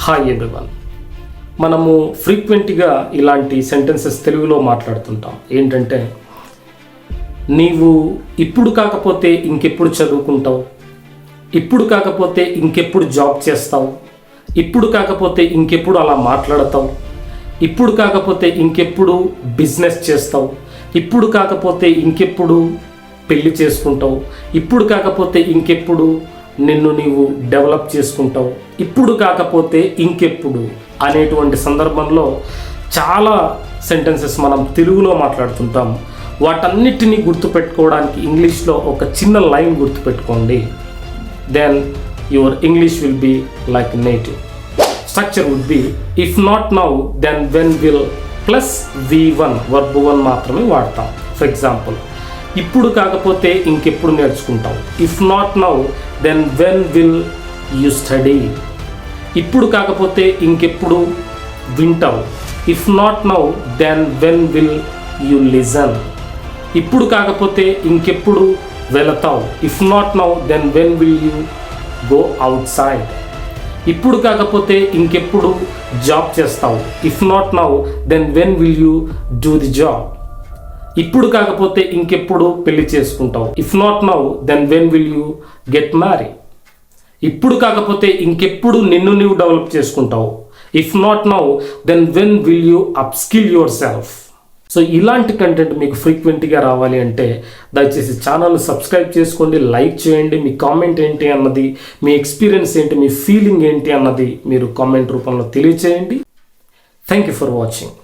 Hi everyone. మనము ఫ్రీక్వెంట్గా ఇలాంటి సెంటెన్సెస్ తెలుగులో మాట్లాడుతుంటాం. ఏంటంటే, నీవు ఇప్పుడు కాకపోతే ఇంకెప్పుడు చదువుకుంటావు, ఇప్పుడు కాకపోతే ఇంకెప్పుడు జాబ్ చేస్తావు, ఇప్పుడు కాకపోతే ఇంకెప్పుడు అలా మాట్లాడతావు, ఇప్పుడు కాకపోతే ఇంకెప్పుడు బిజినెస్ చేస్తావు, ఇప్పుడు కాకపోతే ఇంకెప్పుడు పెళ్లి చేసుకుంటావు, ఇప్పుడు కాకపోతే ఇంకెప్పుడు నిన్ను నీవు డెవలప్ చేసుకుంటావు, ఇప్పుడు కాకపోతే ఇంకెప్పుడు అనేటువంటి సందర్భంలో చాలా సెంటెన్సెస్ మనం తెలుగులో మాట్లాడుతుంటాం. వాటన్నిటినీ గుర్తుపెట్టుకోవడానికి ఇంగ్లీష్లో ఒక చిన్న లైన్ గుర్తుపెట్టుకోండి. Then your English will be like native. Structure would be if not now then when will plus V1 verb 1 మాత్రమే వాడతాం. ఫర్ ఎగ్జాంపుల్, ఇప్పుడు కాకపోతే ఇంకెప్పుడు నేర్చుకుంటావు. If not now then when will you study. ఇప్పుడు కాకపోతే ఇంకెప్పుడు వింటావు. If not now then when will you listen. ఇప్పుడు కాకపోతే ఇంకెప్పుడు వెళతావు. If not now then when will you go outside. ఇప్పుడు కాకపోతే ఇంకెప్పుడు జాబ్ చేస్తావు. If not now then when will you do the job. ఇప్పుడు కాకపోతే ఇంకెప్పుడు పెళ్లి చేసుకుంటావు. If not now then when will you get marry. ఇప్పుడు కాకపోతే ఇంకెప్పుడు నిన్ను నీవు డెవలప్ చేసుకుంటావు. If not now then when will you upskill yourself. So ఇలాంటి కంటెంట్ మీకు ఫ్రీక్వెంట్గా రావాలి అంటే దయచేసి ఛానల్ని సబ్స్క్రైబ్ చేసుకోండి, లైక్ చేయండి. మీ కామెంట్ ఏంటి అన్నది, మీ ఎక్స్పీరియన్స్ ఏంటి, మీ ఫీలింగ్ ఏంటి అన్నది మీరు కామెంట్ రూపంలో తెలియచేయండి. Thank you for watching.